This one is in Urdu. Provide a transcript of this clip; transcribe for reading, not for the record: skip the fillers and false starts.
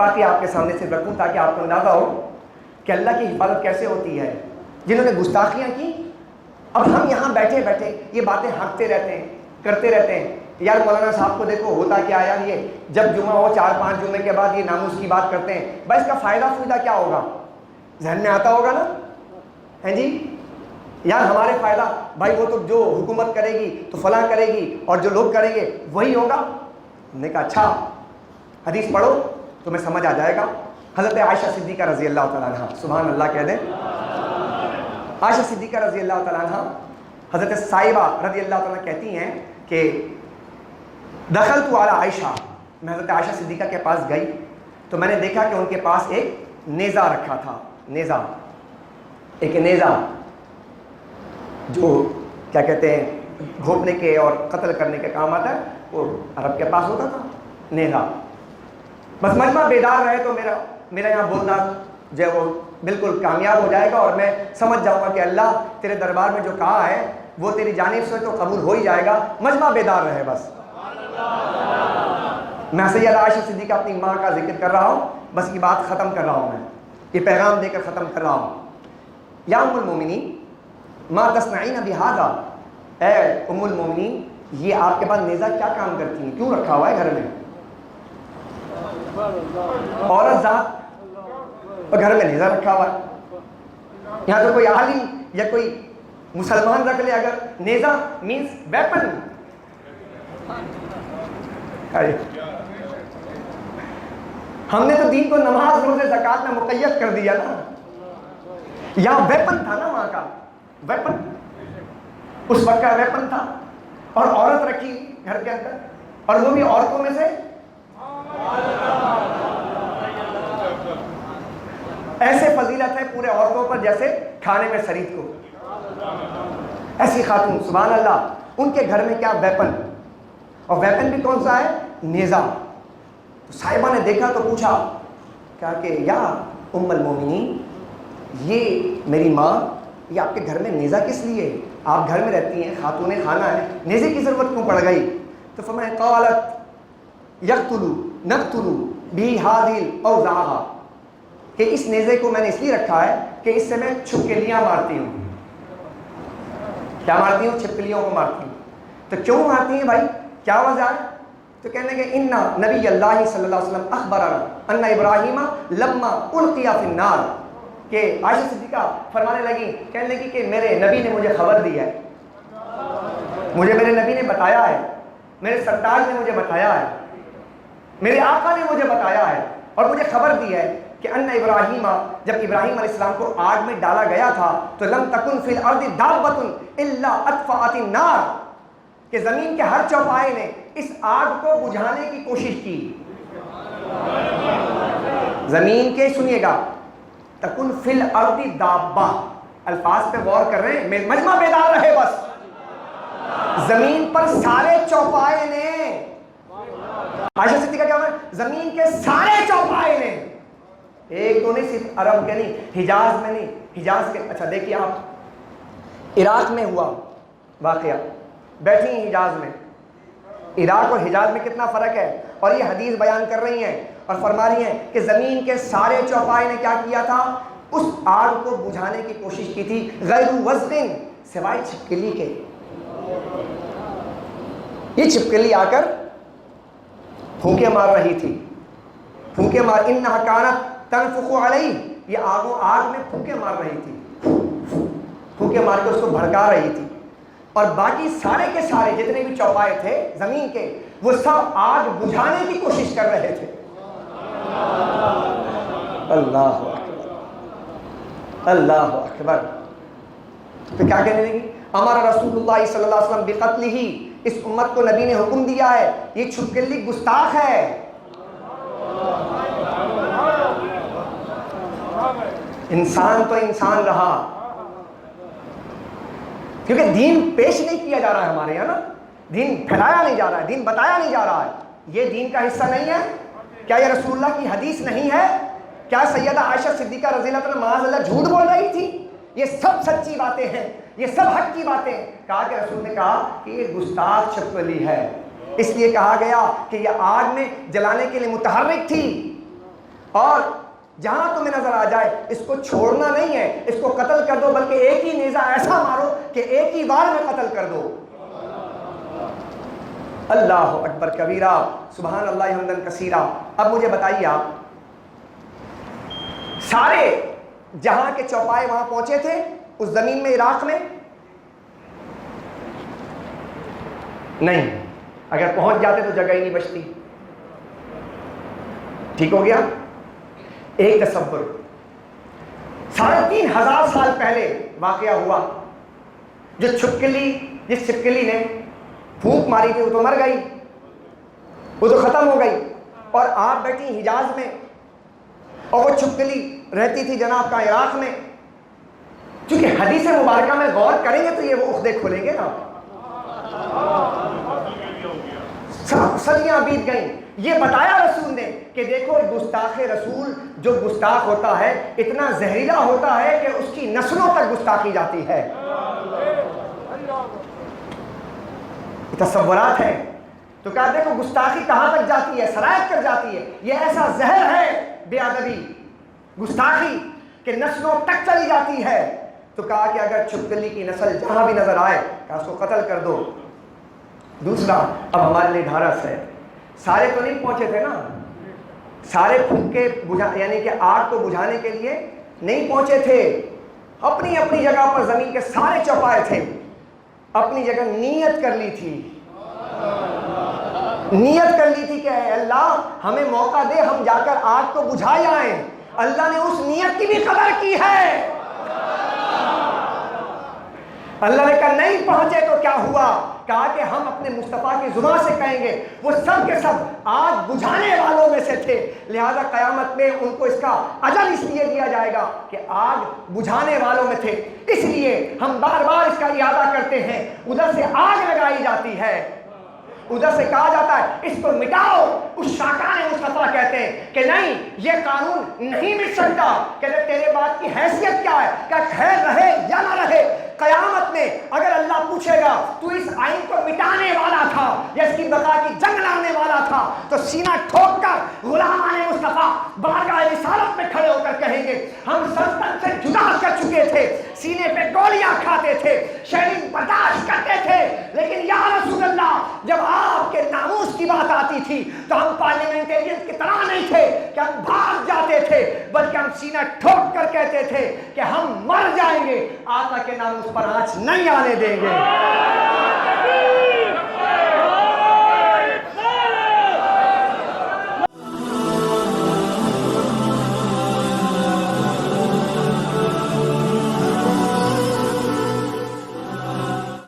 واقعہ آپ کے سامنے سے رکھوں تاکہ آپ کو اندازہ ہو کہ اللہ کی حفاظت کیسے ہوتی ہے. جنہوں نے گستاخیاں کی، اب ہم یہاں بیٹھے بیٹھے یہ باتیں ہانکتے رہتے ہیں، کرتے رہتے ہیں. یار مولانا صاحب کو دیکھو ہوتا کیا یار، یہ جب جمعہ ہو 4-5 جمعے کے بعد یہ ناموس کی بات کرتے ہیں. بھائی اس کا فائدہ کیا ہوگا؟ ذہن میں آتا ہوگا نا، ہیں جی یار ہمارے فائدہ، بھائی وہ تو جو حکومت کرے گی تو فلاں کرے گی اور جو لوگ کریں گے وہی ہوگا. ہم نے کہا اچھا حدیث پڑھو تمہیں سمجھ آ جائے گا. حضرت عائشہ صدیقہ رضی اللہ تعالیٰ عنہ، سبحان اللہ کہہ دیں. عائشہ صدیقہ رضی اللہ تعالیٰ عنہ، حضرت صائبہ رضی اللہ تعالیٰ کہتی ہیں کہ دخلت علی عائشہ، میں حضرت عائشہ صدیقہ کے پاس گئی تو میں نے دیکھا کہ ان کے پاس ایک نیزہ رکھا تھا. ایک نیزہ جو کیا کہتے ہیں گھونپنے کے اور قتل کرنے کے کام آتا ہے، وہ عرب کے پاس ہوتا تھا نیزہ. بس مجمع بیدار رہے تو میرا یہاں بولنا جو ہے وہ بالکل کامیاب ہو جائے گا اور میں سمجھ جاؤں گا کہ اللہ تیرے دربار میں جو کہا ہے وہ تیری جانب سے تو قبول ہو ہی جائے گا. مجمع بیدار رہے بس. میں سیدہ عائشہ صدیقہ اپنی ماں کا ذکر کر رہا ہوں، بس یہ بات ختم کر رہا ہوں، میں یہ پیغام دے کر ختم کر رہا ہوں. یا ام المومنین ما تصنعین بہذا، اے ام المومنین یہ آپ کے پاس نیزہ کیا کام کرتی ہیں، کیوں رکھا ہوا ہے گھر میں؟ عورت ذات اور گھر میں نیزہ رکھا ہوا ہے. یہاں تو کوئی عالم یا کوئی مسلمان رکھ لے اگر نیزہ مینس ویپن. ہم نے تو دین کو نماز روزے زکات میں مقید کر دیا نا. یہاں ویپن تھا نا، وہاں کا ویپن اس وقت کا ویپن تھا. اور عورت رکھی گھر کے اندر، اور وہ بھی عورتوں میں سے ایسے فضیلت ہے پورے عورتوں پر جیسے کھانے میں سرید کو. ایسی خاتون سبحان اللہ، ان کے گھر میں کیا ویپن، اور ویپن بھی کون سا ہے؟ نیزہ. تو صاحبہ نے دیکھا تو پوچھا، کہا کہ یا ام المومنین یہ میری ماں، یہ آپ کے گھر میں نیزہ کس لیے؟ آپ گھر میں رہتی ہیں، خاتون خانہ ہے، نیزے کی ضرورت کیوں پڑ گئی؟ تو فرمایا قالت یقتلوا نقتل بهذه الاوزاع، کہ اس نیزے کو میں نے اس لیے رکھا ہے کہ اس سے میں چھپکلیاں مارتی ہوں. کیا مارتی ہوں؟ چھپکلیوں کو مارتی ہوں. تو کیوں مارتی ہیں بھائی، کیا وجہ ہے؟ تو کہنے کہ ان نبی اللہ صلی اللہ علیہ وسلم اخبرنا ان ابراہیم لما القی فی النار، کہ عائشہ صدیقہ فرمانے لگی، کہنے لگی کہ میرے نبی نے مجھے خبر دی ہے، مجھے میرے نبی نے بتایا ہے، میرے سرتاج نے مجھے بتایا ہے، میرے آقا نے مجھے بتایا ہے اور مجھے خبر دی ہے کہ ان ابراہیم، جب ابراہیم علیہ السلام کو آگ میں ڈالا گیا تھا تو لم تکن فی الارض دابۃ الا اطفأت النار، کہ زمین کے ہر چوپائے نے اس آگ کو بجھانے کی کوشش کی. زمین کے سنیے گا تکن فی الارض دابہ، الفاظ پہ غور کر رہے ہیں، مجمع بیدار رہے بس. زمین پر سارے چوپائے نے، عائشہ صدیقہ کیا ہے، زمین کے سارے چوپائے نے، ایک تو نہیں، صرف عرب کے نہیں، حجاز میں نہیں، حجاز کے. اچھا دیکھیے آپ، عراق میں ہوا واقعہ، بیٹھی ہیں حجاز میں. عراق اور حجاز میں کتنا فرق ہے، اور یہ حدیث بیان کر رہی ہیں اور فرما رہی ہیں کہ زمین کے سارے چوپائے نے کیا کیا تھا، اس آگ کو بجھانے کی کوشش کی تھی، غیر وزن، سوائے چھپکلی کے. یہ چھپکلی آ کر پھونکے مار رہی تھی، پھونکے مار، انہا کانت تنفخ علیہ، یہ آگ میں پھونکے مار رہی تھی، پھونکے مار کے اس کو بھڑکا رہی تھی. اور باقی سارے کے سارے جتنے بھی چوپائے تھے زمین کے، وہ سب آگ بجھانے کی کوشش کر رہے تھے. اللہ اکبر، اللہ اکبر. تو کیا کہنے لگی، امر رسول اللہ صلی اللہ علیہ وسلم بقتلہ، اس امت کو نبی نے حکم دیا ہے، یہ چھپکلی گستاخ ہے. انسان تو انسان رہا، کیونکہ دین پیش نہیں کیا جا رہا ہے ہمارے یہاں نا، دین پھیلایا نہیں جا رہا ہے، دین بتایا نہیں جا رہا ہے. یہ دین کا حصہ نہیں ہے. کیا یہ رسول اللہ کی حدیث نہیں ہے؟ کیا سیدہ عائشہ صدیقہ رضی اللہ عنہا معاذ اللہ جھوٹ بول رہی تھی؟ یہ سب سچی باتیں ہیں، یہ سب حق کی باتیں. کہا کہ رسول نے کہا کہ یہ گستاخ چھپکلی ہے، اس لیے کہا گیا کہ یہ آگ میں جلانے کے لیے متحرک تھی. اور جہاں تمہیں نظر آ جائے اس کو چھوڑنا نہیں ہے، اس کو قتل کر دو، بلکہ ایک ہی نیزہ ایسا مارو کہ ایک ہی بار میں قتل کر دو۔ اللہ اکبر کبیرہ، سبحان اللہ حمدن کثیرہ۔ اب مجھے بتائیے آپ، سارے جہاں کے چوپائے وہاں پہنچے تھے اس زمین میں، عراق میں؟ نہیں، اگر پہنچ جاتے تو جگہ ہی نہیں بچتی۔ ٹھیک ہو گیا؟ ایک تصور، 3500 سال پہلے واقعہ ہوا، جو چھپکلی، جس چھپکلی نے پھونک ماری تھی وہ تو مر گئی، وہ تو ختم ہو گئی، اور آپ بیٹھی حجاز میں، اور وہ چھپکلی رہتی تھی جناب کا عراق میں۔ چونکہ حدیث مبارکہ میں غور کریں گے تو یہ وہ عقدے کھلیں گے نا۔ صدیاں بیت گئیں، یہ بتایا رسول نے کہ دیکھو گستاخ رسول جو گستاخ ہوتا ہے اتنا زہریلا ہوتا ہے کہ اس کی نسلوں تک گستاخی جاتی ہے۔ تصورات ہیں تو کہا دیکھو گستاخی کہاں تک جاتی ہے، سرایت تک جاتی ہے، یہ ایسا زہر ہے بے ادبی، گستاخی کہ نسلوں تک چلی جاتی ہے۔ تو کہا کہ اگر چھپکلی کی نسل جہاں بھی نظر آئے کہ اس کو قتل کر دو۔ دوسرا، اب ہمارے لیے ڈھارس ہے، سارے تو نہیں پہنچے تھے نا، سارے پھونکے یعنی کہ آگ کو بجھانے کے لیے نہیں پہنچے تھے، اپنی اپنی جگہ پر زمین کے سارے چوپائے تھے، اپنی جگہ نیت کر لی تھی، نیت کر لی تھی کہ اے اللہ ہمیں موقع دے، ہم جا کر آگ کو بجھائے آئیں۔ اللہ نے اس نیت کی بھی قدر کی ہے۔ اللہ نے کہا نہیں پہنچے تو کیا ہوا، کہا کہ ہم اپنے مصطفیٰ کی زبان سے کہیں گے وہ سب کے سب آگ بجھانے والوں میں سے تھے، لہذا قیامت میں ان کو اس کا اجر اس لیے دیا جائے گا کہ آگ بجھانے والوں میں تھے۔ اس لیے ہم بار بار اس کا اعادہ کرتے ہیں، ادھر سے آگ لگائی جاتی ہے، ادھر سے کہا جاتا ہے اس کو مٹاؤ، اس شاکان مصطفیٰ کہتے ہیں کہ نہیں یہ قانون نہیں مٹ سکتا، کہتے تیرے بات کی حیثیت کیا ہے، کہ خیر رہے یا نہ رہے، قیامت میں اگر اللہ پوچھے گا تو اس آئین کو مٹانے والا تھا یا اس کی بقا کی جنگ لانے والا تھا، تو سینہ ٹھوک کر غلامان مصطفیٰ بارگاہ رسالت میں کھڑے ہو کر کہیں گے ہم سلطنت سے جدا کر چکے تھے، سینے پہ گولیاں کھاتے تھے، شیرنگ برداشت کرتے تھے، لیکن یا رسول اللہ جب آپ کے ناموس کی بات آتی تھی تو ہم پارلیمنٹیرین کی طرح نہیں تھے کہ ہم بھاگ جاتے تھے، بلکہ ہم سینہ ٹھوک کر کہتے تھے کہ ہم مر جائیں گے، آقا کے ناموس پر آنچ نہیں آنے دیں گے۔